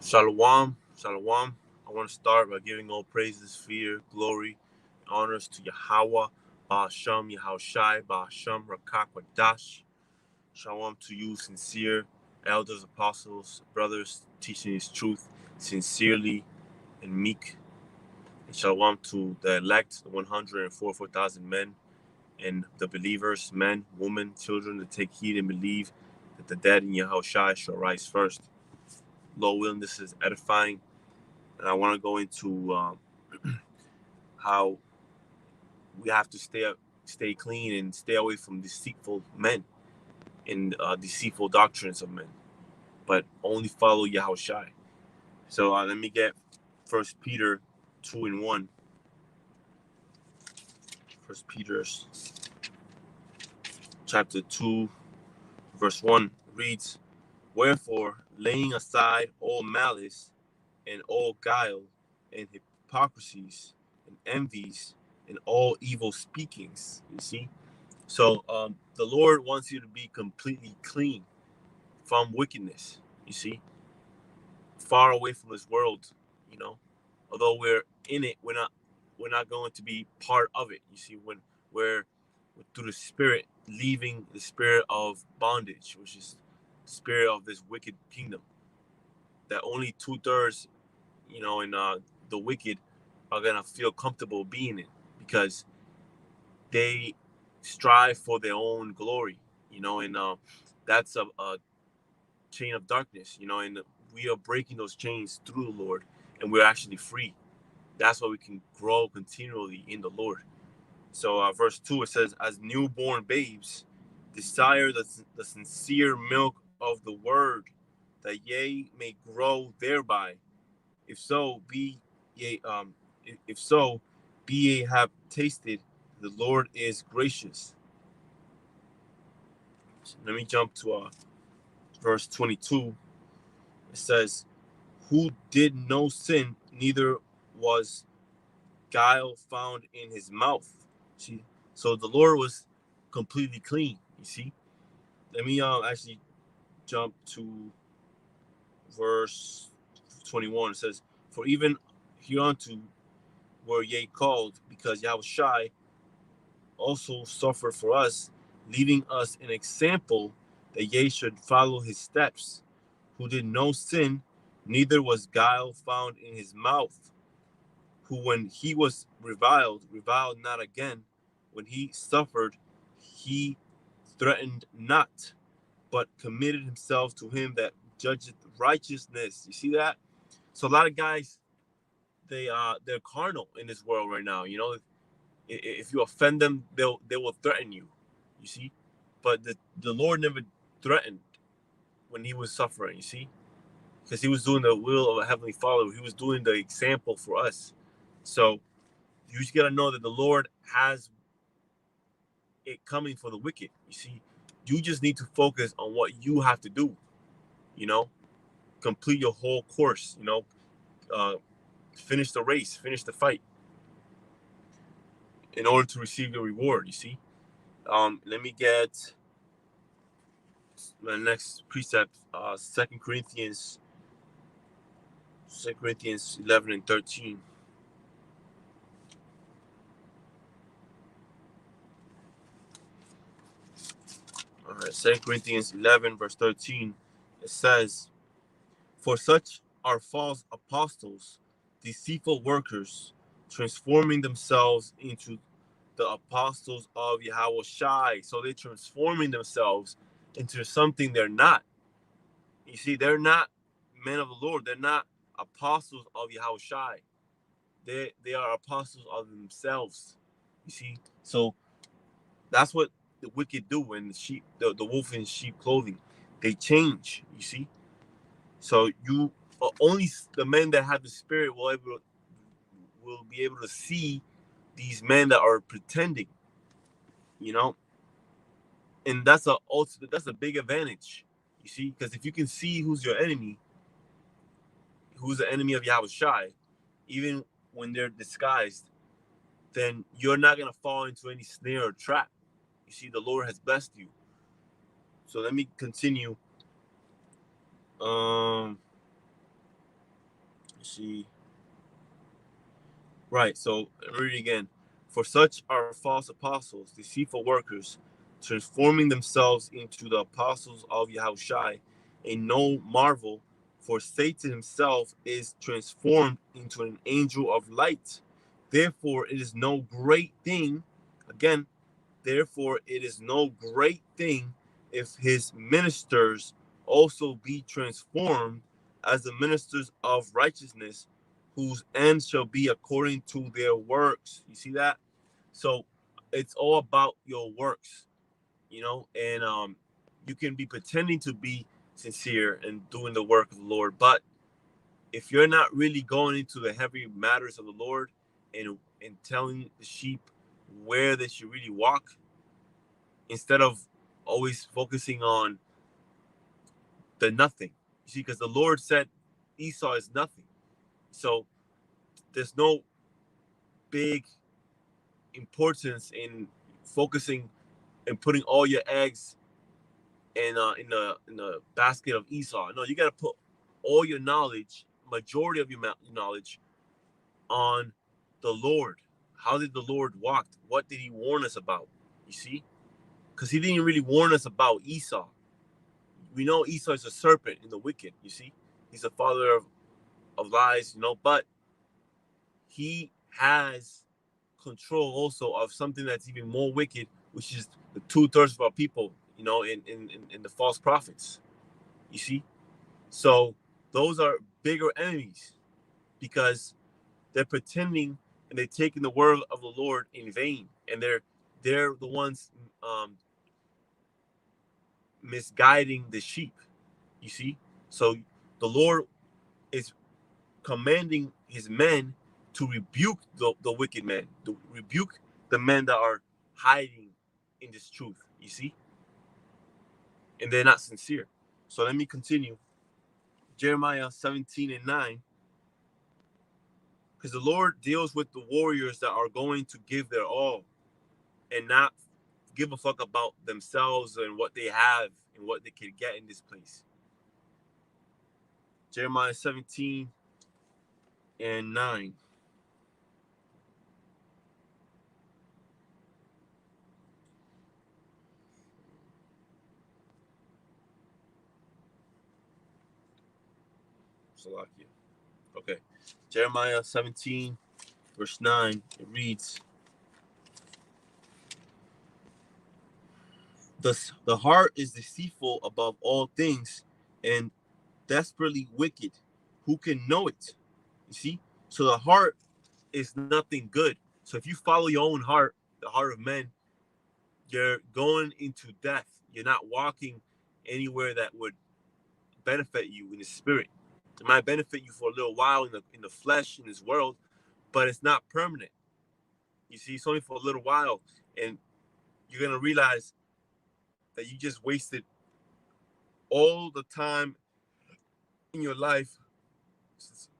Shalom, shalom. I want to start by giving all praises, fear, glory, and honors to Yahweh, Ba'ashem, Yahushai, Ba'ashem, Rakak, Wadash. Shalom to you, sincere elders, apostles, brothers, teaching His truth sincerely and meek. And shalom to the elect, the 144,000 men, and the believers, men, women, children, that take heed and believe that the dead in Yahushai shall rise first. Lord willing, this is edifying. And I want to go into how we have to stay clean and stay away from deceitful men and deceitful doctrines of men, but only follow Yahushai. So let me get First Peter 2:1. First Peter chapter 2, verse 1 reads, "Wherefore, laying aside all malice and all guile and hypocrisies and envies and all evil speakings." You see? So the Lord wants you to be completely clean from wickedness, you see, far away from this world, you know. Although we're in it, we're not going to be part of it. You see, when we're through the spirit, leaving the spirit of bondage, which is the spirit of this wicked kingdom, that only 2/3, in the wicked are gonna feel comfortable being in, because they strive for their own glory, and that's a chain of darkness, and we are breaking those chains through the Lord, and we're actually free. That's why we can grow continually in the Lord. So verse 2, it says, "As newborn babes, desire the sincere milk of the word, that ye may grow thereby. If so, be ye have tasted the Lord is gracious." So let me jump to verse 22. It says, "Who did no sin, neither was guile found in his mouth." See, so the Lord was completely clean. You see. Let me actually jump to verse 21. It says, "For even hereunto were ye called, because Yahushai also suffered for us, leaving us an example that ye should follow his steps, who did no sin, neither was guile found in his mouth, who when he was reviled not again, when he suffered, he threatened not, but committed himself to him that judgeth righteousness." You see that? So a lot of guys, they're carnal in this world right now. If you offend them, they will threaten you. You see, but the Lord never threatened when he was suffering. You see, because he was doing the will of a heavenly Father. He was doing the example for us. So you just gotta know that the Lord has it coming for the wicked. You see, you just need to focus on what you have to do. You know, complete your whole course. Uh, finish the race, finish the fight, in order to receive your reward. You see. Let me get the next precept. Second Corinthians 11 and 13. All right, 2 Corinthians 11 verse 13. It says, "For such are false apostles, deceitful workers, transforming themselves into the apostles of Yahweh Shai." So they're transforming themselves into something they're not. You see, they're not men of the Lord. They're not apostles of Yahweh Shai. They are apostles of themselves. You see, so that's what the wicked do when the wolf in sheep clothing. They change. You see, so you only the men that have the spirit will be able to see these men that are pretending. You know, and that's a big advantage. You see, because if you can see who's your enemy, who's the enemy of Yahweh Shai, even when they're disguised, then you're not gonna fall into any snare or trap. You see, the Lord has blessed you. So let me continue. Um, See. Right, so read it again. For such are false apostles, deceitful workers, transforming themselves into the apostles of Yahushai. And no marvel, for Satan himself is transformed into an angel of light. Therefore, it is no great thing, again, therefore, it is no great thing if his ministers also be transformed as the ministers of righteousness, whose end shall be according to their works. You see that? So it's all about your works, and you can be pretending to be sincere and doing the work of the Lord, but if you're not really going into the heavy matters of the Lord and telling the sheep where they should really walk, instead of always focusing on the nothing. You see, because the Lord said Esau is nothing. So there's no big importance in focusing and putting all your eggs in the basket of Esau. No, you got to put all your knowledge, majority of your knowledge, on the Lord. How did the Lord walk? What did He warn us about? You see, because He didn't really warn us about Esau. We know Esau is a serpent in the wicked. You see, he's a father of lies. But he has control also of something that's even more wicked, which is the 2/3 of our people, in the false prophets. You see? So those are bigger enemies because they're pretending and they're taking the word of the Lord in vain. And they're the ones misguiding the sheep. You see? So the Lord is commanding his men to rebuke the wicked men, to rebuke the men that are hiding in this truth, you see? And they're not sincere. So let me continue. Jeremiah 17:9. Because the Lord deals with the warriors that are going to give their all and not give a fuck about themselves and what they have and what they can get in this place. Jeremiah 17:9. Salakia. Okay. Jeremiah 17, verse 9, it reads, the heart is deceitful above all things and desperately wicked. Who can know it? You see? So the heart is nothing good. So if you follow your own heart, the heart of men, you're going into death. You're not walking anywhere that would benefit you in the spirit. It might benefit you for a little while in the flesh in this world, but it's not permanent. You see, it's only for a little while, and you're gonna realize that you just wasted all the time in your life.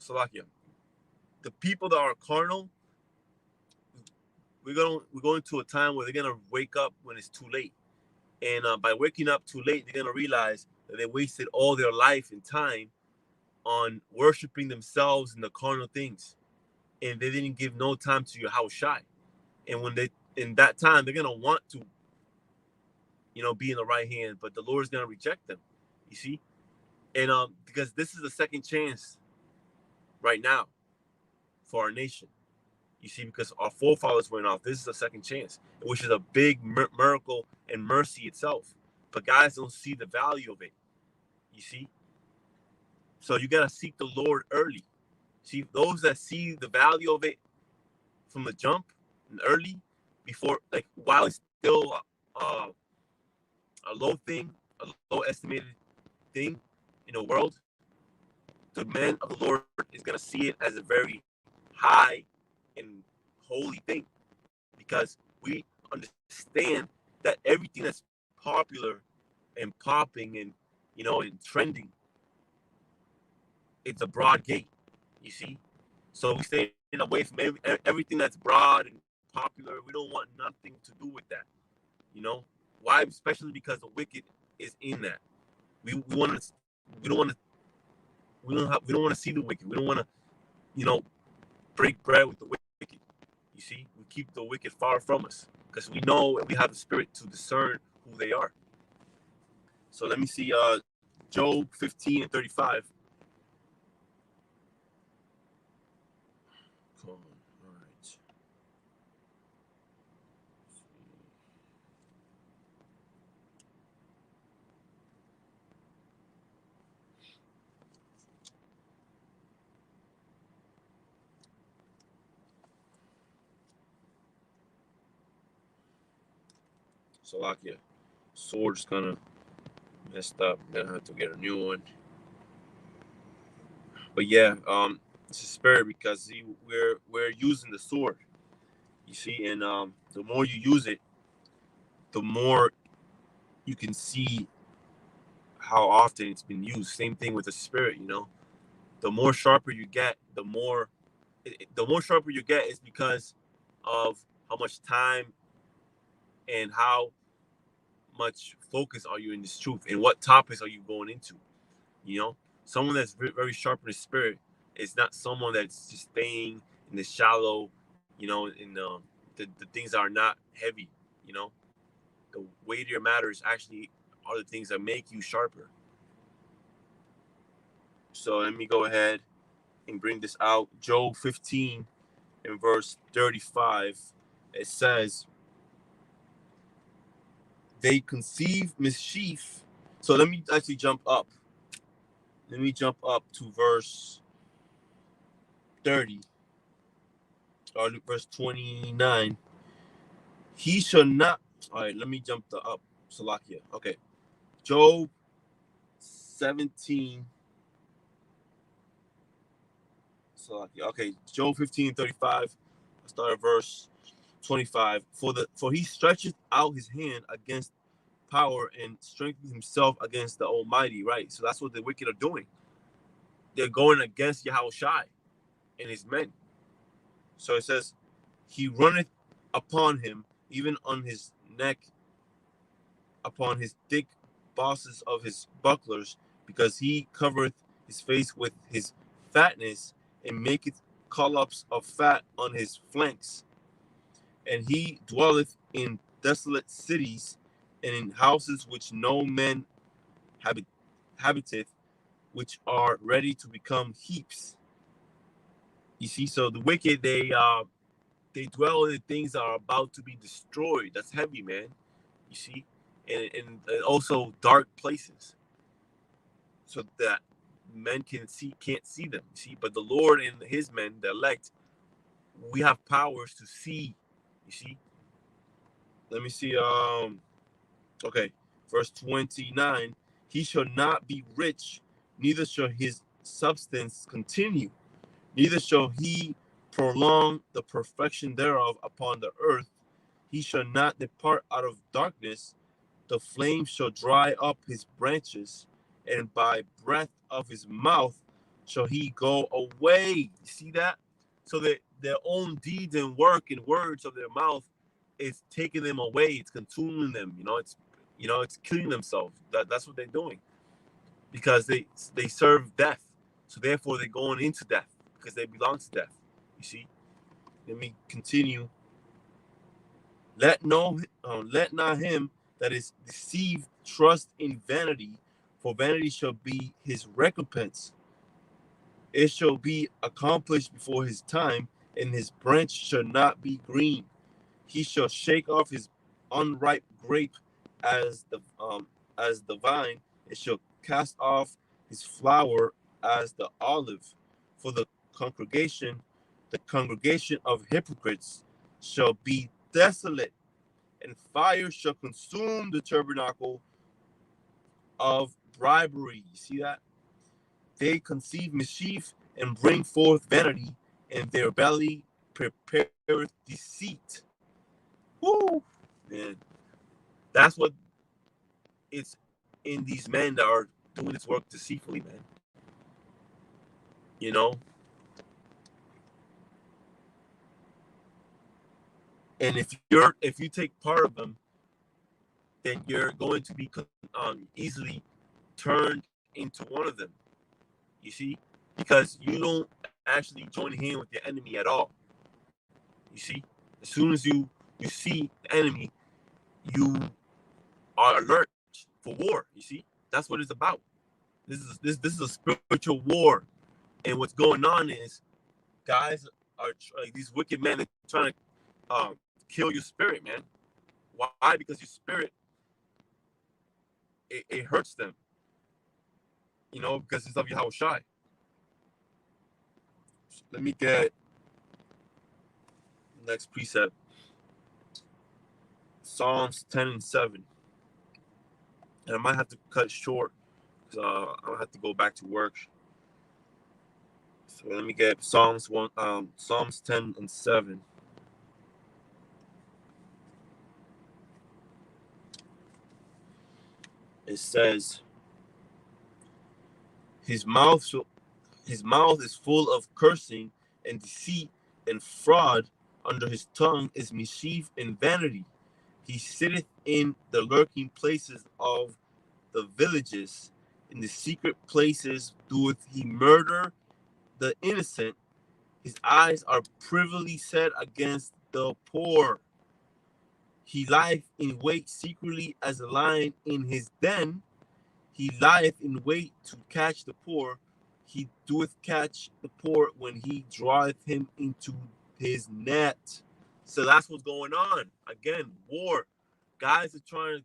Salakia. The people that are carnal, we're going to a time where they're gonna wake up when it's too late, and by waking up too late, they're gonna realize that they wasted all their life and time on worshiping themselves and the carnal things, and they didn't give no time to your house shy. And when they in that time, they're gonna want to, be in the right hand, but the Lord's gonna reject them. You see, and because this is the second chance right now for our nation. You see, because our forefathers went off, this is a second chance, which is a big miracle and mercy itself. But guys don't see the value of it. You see, so you gotta seek the Lord early. See, those that see the value of it from the jump and early, before, like, while it's still uh, a low thing, a low estimated thing in the world, the man of the Lord is gonna see it as a very high and holy thing, because we understand that everything that's popular and popping and and trending, it's a broad gate. You see, so we stay away from everything that's broad and popular. We don't want nothing to do with that. Why? Especially because the wicked is in that. We want to. We don't want to. We don't want to see the wicked. We don't want to break bread with the wicked. You see, we keep the wicked far from us because we know and we have the spirit to discern who they are. So let me see, Job 15 and 35. Come on, all right. So like, yeah, sword's kind of messed up. I'm gonna have to get a new one. But yeah, it's a spirit because we're using the sword. You see, and the more you use it, the more you can see how often it's been used. Same thing with the spirit. The more sharper you get, the more sharper you get is because of how much time and how much focus are you in this truth and what topics are you going into. You know, someone that's very sharp in the spirit is not someone that's just staying in the shallow. In the things that are not heavy. You know, the weightier matters actually are the things that make you sharper. So let me go ahead and bring this out. Job 15 in verse 35. It says, they conceive mischief. So let me actually jump up. Let me jump up to verse 30 or verse 29. He shall not. All right, let me jump up. Salakia. Okay. Job 17. Salakia. Okay. Job 15:35. I start at verse 25. For he stretcheth out his hand against power and strengthens himself against the Almighty. Right. So that's what the wicked are doing. They're going against Yahushai and his men. So it says, he runneth upon him, even on his neck, upon his thick bosses of his bucklers, because he covereth his face with his fatness, and maketh collops of fat on his flanks. And he dwelleth in desolate cities, and in houses which no man habiteth, which are ready to become heaps. You see, so the wicked, they dwell in the things that are about to be destroyed. That's heavy, man. You see, and also dark places, so that men can't see them. You see, but the Lord and His men, the elect, we have powers to see. You see. Let me see. Okay, verse 29. He shall not be rich, neither shall his substance continue, neither shall he prolong the perfection thereof upon the earth. He shall not depart out of darkness. The flame shall dry up his branches, and by breath of his mouth shall he go away. You see that? So that their own deeds and work and words of their mouth is taking them away. It's consuming them. It's killing themselves. That's what they're doing because they serve death. So therefore, they're going into death because they belong to death. You see. Let me continue. Let not him that is deceived trust in vanity, for vanity shall be his recompense. It shall be accomplished before his time, and his branch shall not be green. He shall shake off his unripe grape as the vine. It shall cast off his flower as the olive. For the congregation of hypocrites shall be desolate, and fire shall consume the tabernacle of bribery. You see that? They conceive mischief and bring forth vanity, and their belly prepareth deceit. Woo! Man, that's what it's in these men that are doing this work deceitfully, man. You know? And if you take part of them, then you're going to be easily turned into one of them. You see, because you don't actually join hand with your enemy at all. You see, as soon as you see the enemy, you are alert for war. You see, that's what it's about. This is a spiritual war, and what's going on is guys are like these wicked men are trying to kill your spirit, man. Why? Because your spirit it hurts them, because it's of Yahweh Shai. Let me get next precept. Psalms 10 and 7. And I might have to cut short because I'll have to go back to work. So let me get Psalms 10 and 7. It says, his mouth is full of cursing and deceit and fraud. Under his tongue is mischief and vanity. He sitteth in the lurking places of the villages. In the secret places doeth he murder the innocent. His eyes are privily set against the poor. He lieth in wait secretly as a lion in his den. He lieth in wait to catch the poor. He doeth catch the poor when he draweth him into his net. So that's what's going on. Again, war. Guys are trying to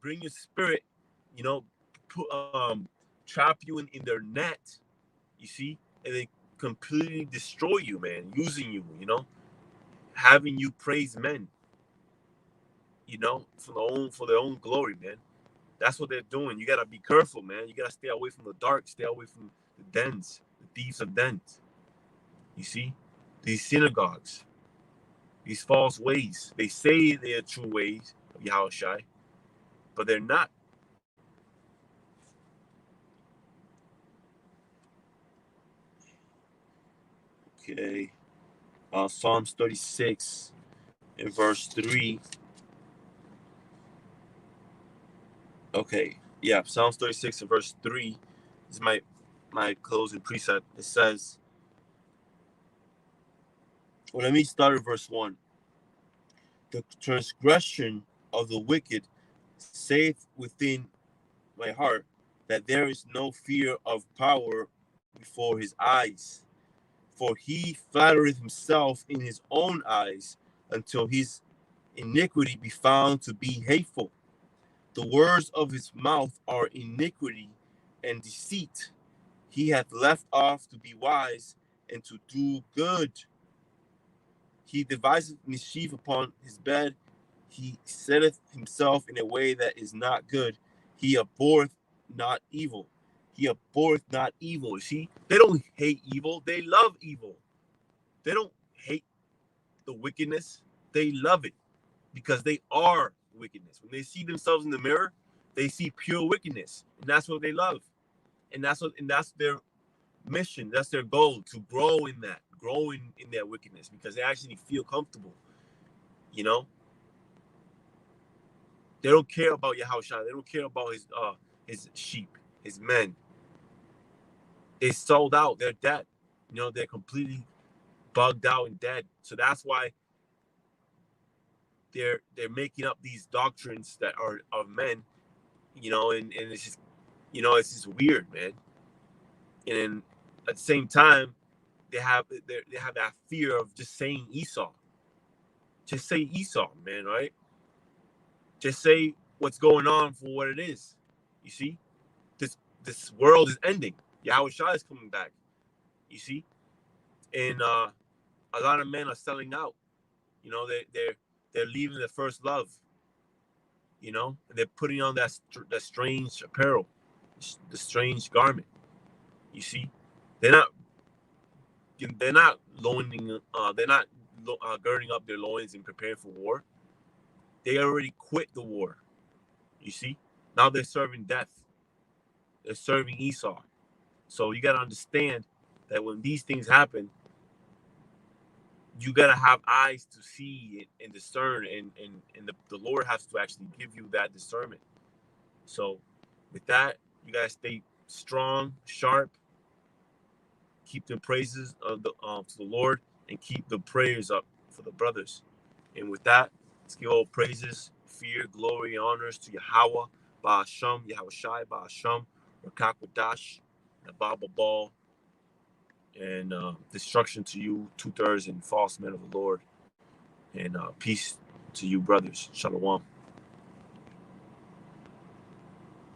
bring your spirit, put, trap you in their net. You see, and they completely destroy you, man. Using you, having you praise men, for their own glory, man. That's what they're doing. You gotta be careful, man. You gotta stay away from the dark, stay away from the dens, the thieves of dens. You see, these synagogues, these false ways. They say they're true ways of Yahweh Shai, but they're not. Okay. Psalms 36 in verse 3. Okay. Yeah, Psalms 36 in verse 3 is my closing precept. It says, well, let me start at verse 1. The transgression of the wicked saith within my heart that there is no fear of power before his eyes. For he flattereth himself in his own eyes until his iniquity be found to be hateful. The words of his mouth are iniquity and deceit. He hath left off to be wise and to do good. He deviseth mischief upon his bed. He setteth himself in a way that is not good. He abhorreth not evil. He abhorreth not evil. See, they don't hate evil. They love evil. They don't hate the wickedness. They love it because they are wickedness. When they see themselves in the mirror, they see pure wickedness, and that's what they love. And that's their mission. That's their goal, to grow in their wickedness, because they actually feel comfortable. You know, they don't care about Yahushua. They don't care about his sheep, his men. They sold out. They're dead. They're completely bugged out and dead. So that's why they're making up these doctrines that are of men. And it's just it's just weird, man. And at the same time, they have that fear of just saying Esau. Just say Esau, man, right? Just say what's going on for what it is. You see, this world is ending. Yahweh Shai is coming back. You see, and a lot of men are selling out. They're leaving their first love. And they're putting on that strange apparel, the strange garment. You see, they're not loining. They're not girding up their loins and preparing for war. They already quit the war. You see, now they're serving death. They're serving Esau. So you got to understand that when these things happen, you got to have eyes to see and discern, and the Lord has to actually give you that discernment. So with that, you guys stay strong, sharp, keep the praises of the to the Lord, and keep the prayers up for the brothers. And with that, let's give all praises, fear, glory, and honors to Yahweh, Ba'asham, Yahweh Shai, Ba'asham, Rakakwadash, Nababa Ball, and destruction to you, two-thirds and false men of the Lord. And peace to you, brothers. Shalom.